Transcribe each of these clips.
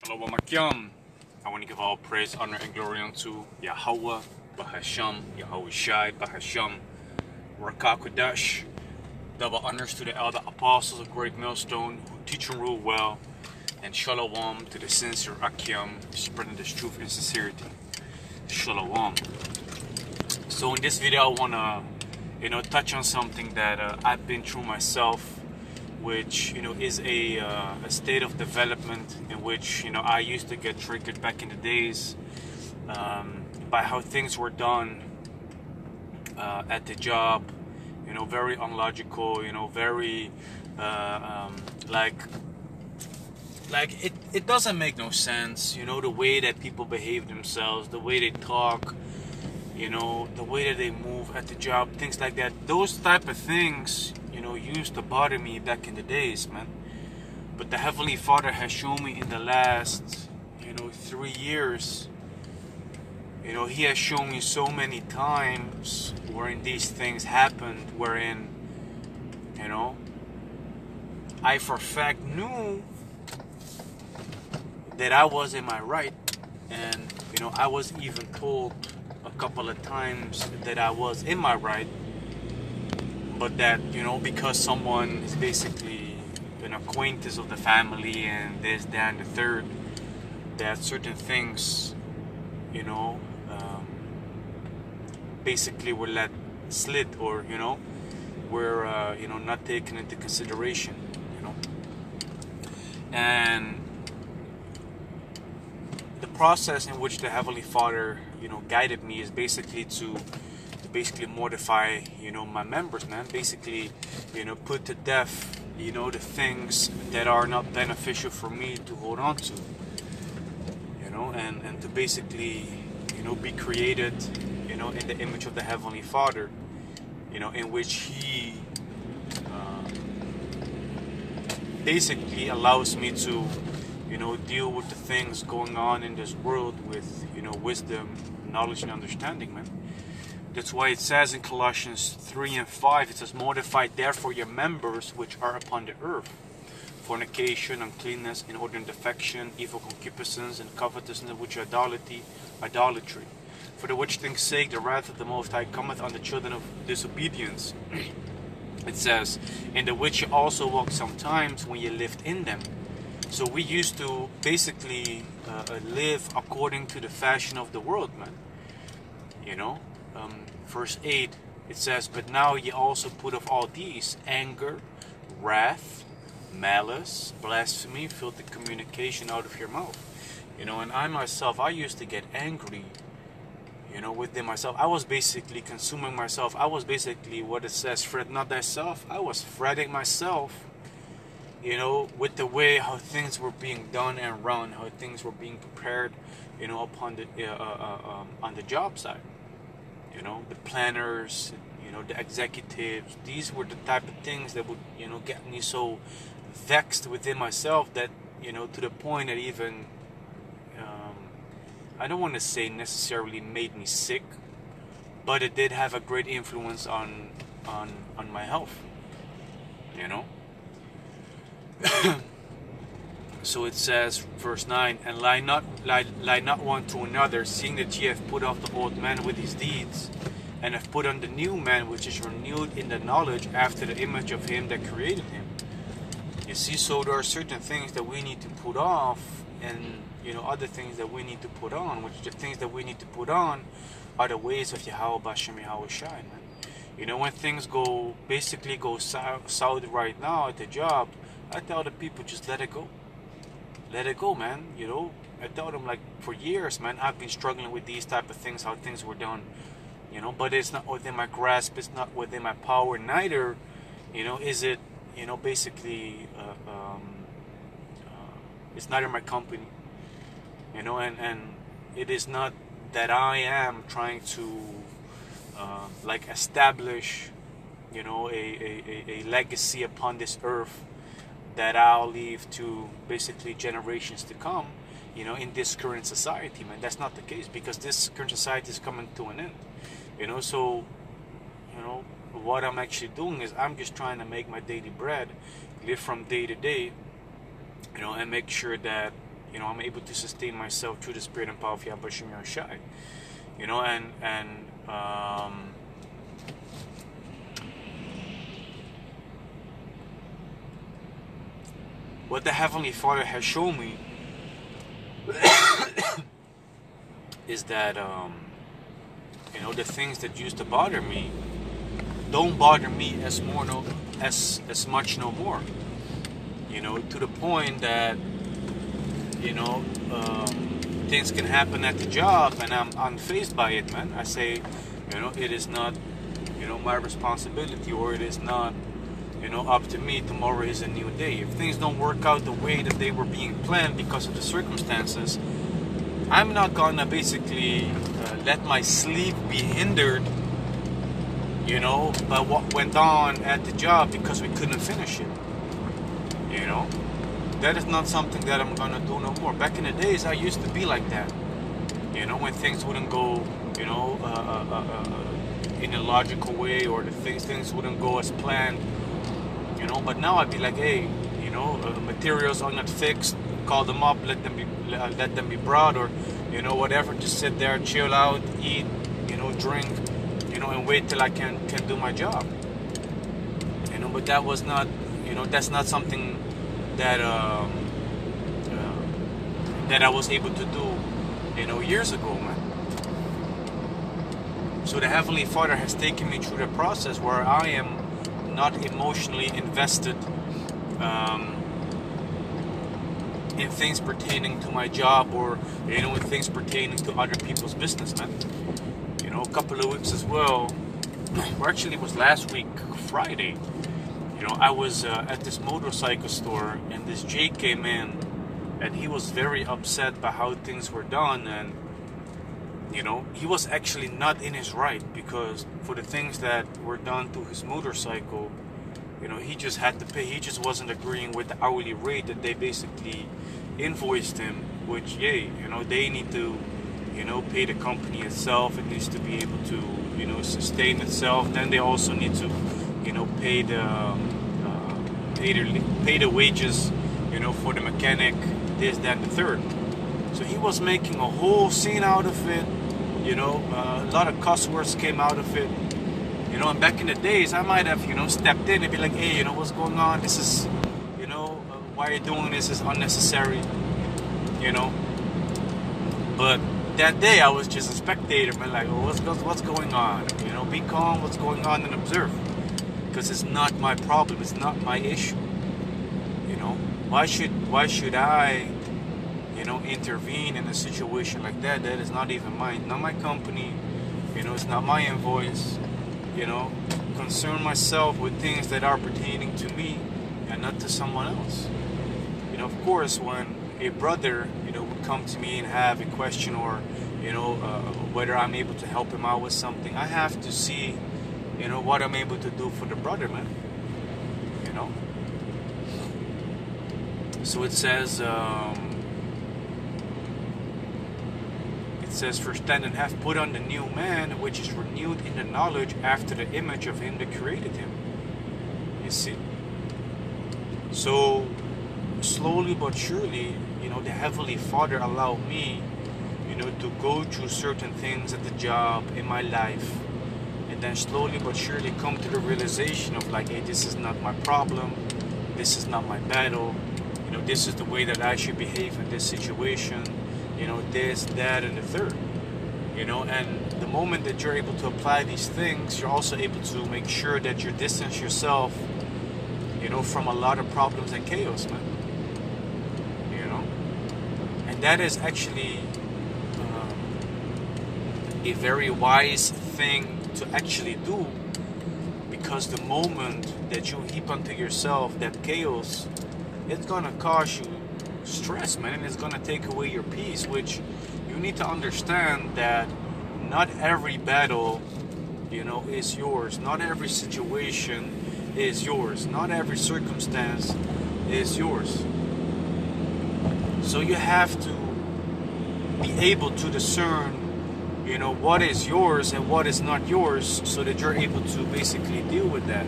Shalom Akim. I want to give all praise, honor, and glory unto Yahweh, Bahasham, Yahweh Shai, Bahasham, Rakakwadash. Double honors to the elder apostles of Great Millstone who teach and rule well, and Shalom to the sincere Akim, spreading this truth and sincerity. Shalom. So in this video, I want to, touch on something that I've been through myself, which is a state of development in which I used to get triggered back in the days by how things were done at the job. Very unlogical. Very like it doesn't make no sense. The way that people behave themselves, the way they talk, the way that they move at the job, things like that. Those type of things, used to bother me back in the days, man. But the Heavenly Father has shown me in the last, 3 years, He has shown me so many times wherein these things happened, wherein, I for a fact knew that I was in my right. And, I was even told a couple of times that I was in my right, but that because someone is basically an acquaintance of the family and this, that, and the third, that certain things basically were let slid, or were not taken into consideration. And the process in which the Heavenly Father guided me is basically to mortify my members, man. Basically put to death the things that are not beneficial for me to hold on to, and to basically be created in the image of the Heavenly Father, in which He basically allows me to deal with the things going on in this world with wisdom, knowledge, and understanding, man. That's why it says in Colossians 3 and 5, it says, "Mortify therefore your members which are upon the earth, fornication, uncleanness, inordinate affection, evil concupiscence, and covetousness, which are idolatry. For the which things sake the wrath of the Most High cometh on the children of disobedience." It says, "In the which you also walked sometimes when you lived in them." So we used to basically live according to the fashion of the world, man. Verse 8, it says, "But now ye also put off all these: anger, wrath, malice, blasphemy, filthy communication out of your mouth." And I myself, I used to get angry, within myself. I was basically consuming myself. I was basically, what it says, "Fret not thyself." I was fretting myself, with the way how things were being done and run, how things were being prepared, upon the on the job site. The planners, the executives. These were the type of things that would, get me so vexed within myself that, to the point that even, I don't want to say necessarily made me sick, but it did have a great influence on my health, So it says, verse 9, "And lie not one to another, seeing that ye have put off the old man with his deeds, and have put on the new man, which is renewed in the knowledge after the image of him that created him." You see, so there are certain things that we need to put off, and other things that we need to put on, which the things that we need to put on are the ways of Yahweh Bashem, Yahweh Shai, man. When things go south right now at the job, I tell the people, just let it go. Let it go, man. I tell them, like, for years, man, I've been struggling with these type of things, how things were done, but it's not within my grasp, it's not within my power, neither, is it, basically, it's not in my company, and it is not that I am trying to, establish, a legacy upon this earth that I'll leave to basically generations to come, in this current society, man. That's not the case, because this current society is coming to an end, so, what I'm actually doing is I'm just trying to make my daily bread, live from day to day, and make sure that, I'm able to sustain myself through the spirit and power of Yahweh Shem Yahushai. What the Heavenly Father has shown me is that the things that used to bother me don't bother me as much no more. To the point that things can happen at the job and I'm unfazed by it, man. I say, it is not my responsibility, or it is not up to me. Tomorrow is a new day. If things don't work out the way that they were being planned because of the circumstances, I'm not gonna basically let my sleep be hindered by what went on at the job because we couldn't finish it. That is not something that I'm gonna do no more. Back in the days, I used to be like that. When things wouldn't go in a logical way, or the things wouldn't go as planned. But now I'd be like, hey, materials are not fixed. Call them up, let them be brought, or whatever. Just sit there, chill out, eat, drink, and wait till I can do my job. But that was not, that's not something that that I was able to do, years ago, man. So the Heavenly Father has taken me through the process where I am not emotionally invested in things pertaining to my job, or in things pertaining to other people's business, man. A couple of weeks as well, or actually it was last week Friday, I was at this motorcycle store, and this Jake came in, and he was very upset by how things were done, and he was actually not in his right, because for the things that were done to his motorcycle, he just had to pay. He just wasn't agreeing with the hourly rate that they basically invoiced him, which, they need to, pay the company itself. It needs to be able to, sustain itself. Then they also need to, pay the wages, for the mechanic, this, that, and the third. So he was making a whole scene out of it. A lot of cuss words came out of it. And back in the days, I might have, stepped in and be like, hey, what's going on? This is, why are you doing this? Is unnecessary, But that day, I was just a spectator, man. Like, what's going on? Be calm. What's going on, and observe, because it's not my problem. It's not my issue. Why should I, intervene in a situation like that? That is not even mine, not my company. It's not my invoice. Concern myself with things that are pertaining to me and not to someone else. Of course, when a brother, would come to me and have a question, or, whether I'm able to help him out with something, I have to see, what I'm able to do for the brother, man. So it says, verse 10, and have put on the new man, which is renewed in the knowledge after the image of him that created him. You see? So, slowly but surely, the Heavenly Father allowed me, to go through certain things at the job, in my life, and then slowly but surely come to the realization of like, hey, this is not my problem, this is not my battle, this is the way that I should behave in this situation, this, that, and the third. And the moment that you're able to apply these things, you're also able to make sure that you distance yourself, from a lot of problems and chaos, man. And that is actually a very wise thing to actually do, because the moment that you heap unto yourself that chaos, it's gonna cause you stress, man, and it's gonna take away your peace, which you need to understand that not every battle, is yours. Not every situation is yours. Not every circumstance is yours. So you have to be able to discern, what is yours and what is not yours, so that you're able to basically deal with that,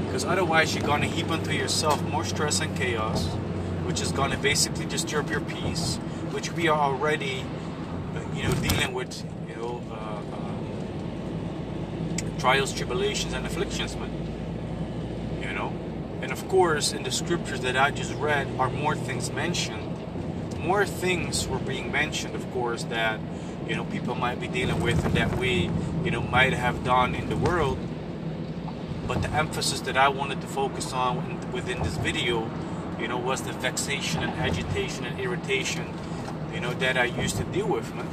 because otherwise you're going to heap onto yourself more stress and chaos, which is going to basically disturb your peace, which we are already, dealing with, trials, tribulations, and afflictions, man. And of course, in the scriptures that I just read are more things mentioned. More things were being mentioned, of course, that, people might be dealing with and that we, might have done in the world. But the emphasis that I wanted to focus on within this video, was the vexation and agitation and irritation, that I used to deal with, man.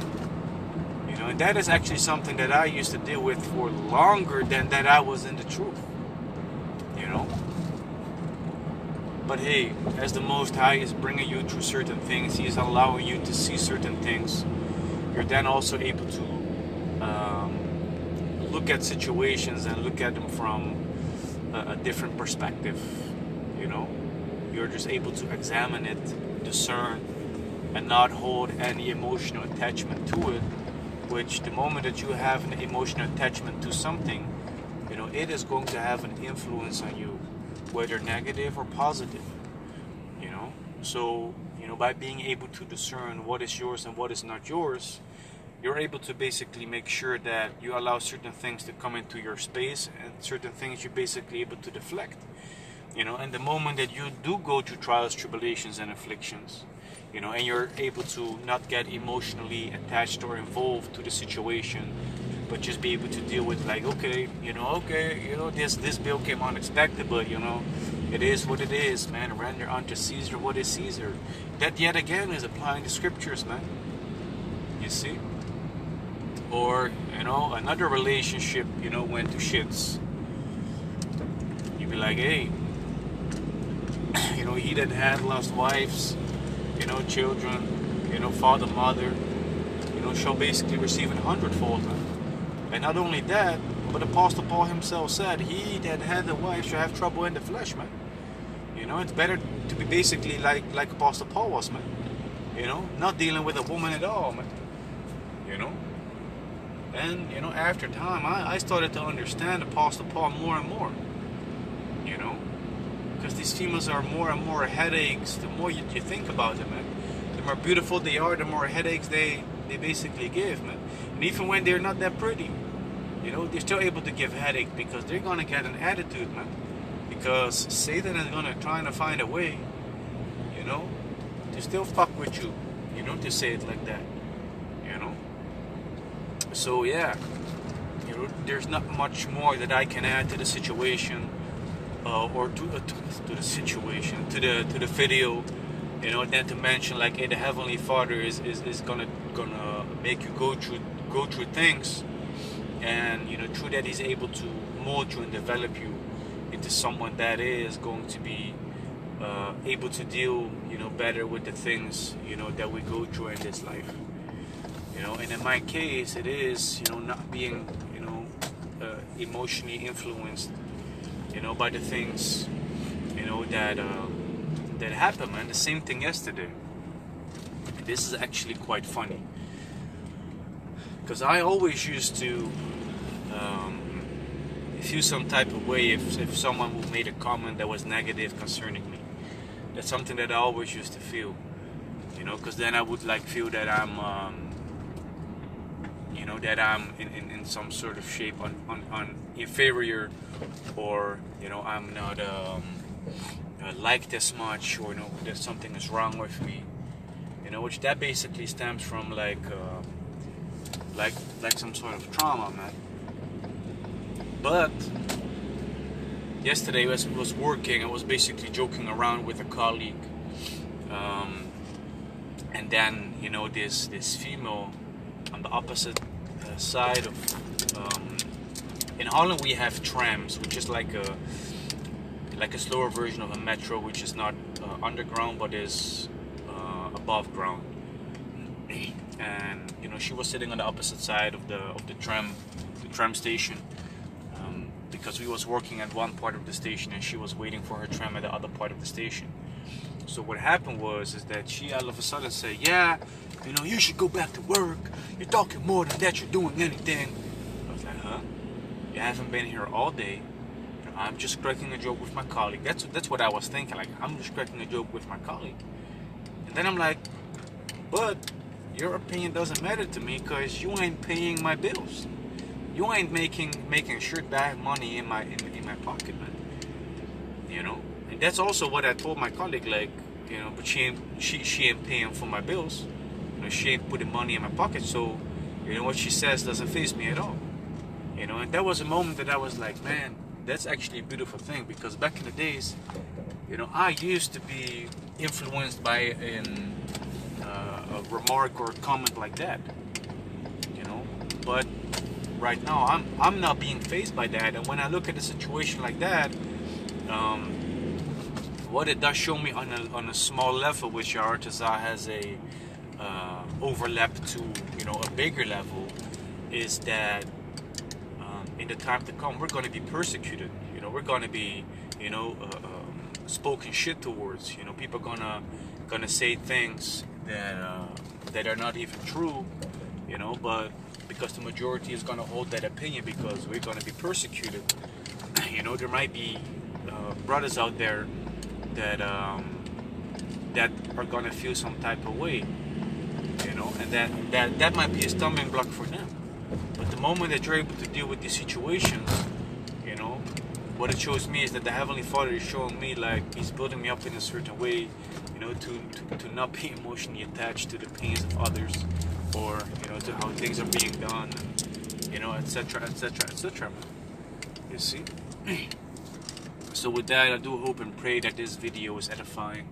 And that is actually something that I used to deal with for longer than that I was in the truth, But hey, as the Most High is bringing you through certain things, He is allowing you to see certain things, you're then also able to look at situations and look at them from a different perspective, You're just able to examine it, discern, and not hold any emotional attachment to it, which the moment that you have an emotional attachment to something, it is going to have an influence on you, whether negative or positive, So, by being able to discern what is yours and what is not yours, you're able to basically make sure that you allow certain things to come into your space and certain things you're basically able to deflect. And the moment that you do go through trials, tribulations, and afflictions, and you're able to not get emotionally attached or involved to the situation, but just be able to deal with like, this bill came unexpected, but it is what it is, man. Render unto Caesar what is Caesar. That yet again is applying the scriptures, man. You see? Or, another relationship, went to shits. You'd be like, hey, he that had lost wives, children, father, mother, shall basically receive an 100-fold, man. And not only that, but Apostle Paul himself said, he that had a wife shall have trouble in the flesh, man. It's better to be basically like Apostle Paul was, man. Not dealing with a woman at all, man. And, after time, I started to understand Apostle Paul more and more. Because these females are more and more headaches the more you think about them, man. The more beautiful they are, the more headaches they basically give, man. And even when they're not that pretty, they're still able to give headache because they're going to get an attitude, man. Because Satan is going to try to find a way, to still fuck with you, to say it like that, So, yeah, there's not much more that I can add to the situation, or to the situation, to the video, than to mention like, hey, the Heavenly Father is gonna make you go through things, and through that He's able to mold you and develop you into someone that is going to be able to deal better with the things that we go through in this life. And in my case, it is not being emotionally influenced by the things that happened, man. The same thing yesterday. This is actually quite funny, because I always used to feel some type of way if someone made a comment that was negative concerning me. That's something that I always used to feel, because then I would feel that I'm that I'm in some sort of shape on inferior, or I'm not liked as much, or that something is wrong with me, which that basically stems from like some sort of trauma, man. But yesterday as I was working, I was basically joking around with a colleague, and then this female on the opposite side of in Holland we have trams, which is like a slower version of a metro, which is not underground but is above ground. And she was sitting on the opposite side of the tram station, because we was working at one part of the station and she was waiting for her tram at the other part of the station. So what happened is that she all of a sudden said, yeah, you should go back to work. You're talking more than that you're doing anything. I was like, huh? You haven't been here all day. I'm just cracking a joke with my colleague. That's what I was thinking. Like, I'm just cracking a joke with my colleague. And then I'm like, but your opinion doesn't matter to me because you ain't paying my bills. You ain't making sure that I have money in my pocket, man. You know, and that's also what I told my colleague. Like, you know, but she ain't paying for my bills. You know, she ain't putting money in my pocket. So, you know, what she says doesn't faze me at all. You know, and that was a moment that I was like, man, that's actually a beautiful thing, because back in the days, you know, I used to be influenced by a remark or a comment like that. You know, but right now I'm not being fazed by that. And when I look at a situation like that, what it does show me on a small level, which Artaza has a overlap to, you know, a bigger level, is that in the time to come we're going to be persecuted. You know, we're going to be, you know, spoken shit towards. You know, people gonna say things that are not even true. You know, but because the majority is going to hold that opinion, because we're going to be persecuted. You know, there might be brothers out there that that are going to feel some type of way. You know, and that might be a stumbling block for them. But the moment that you're able to deal with these situations, you know, what it shows me is that the Heavenly Father is showing me, like, He's building me up in a certain way, you know, to not be emotionally attached to the pains of others, or, you know, to how things are being done, and, you know, etc., etc., etc. You see? So with that, I do hope and pray that this video is edifying.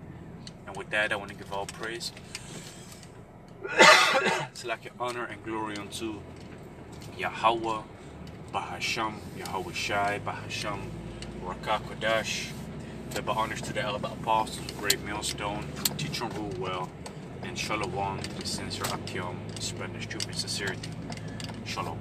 And with that, I want to give all praise. It's like honor and glory unto Yahweh, Bahasham, Yahweh Shai, Bahasham, Rakah Kodash. Double honors to the Elba Apostles, Great Millstone, teach and rule well, and Shalom, the sincere Akim, spread the truth and sincerity. Shalom.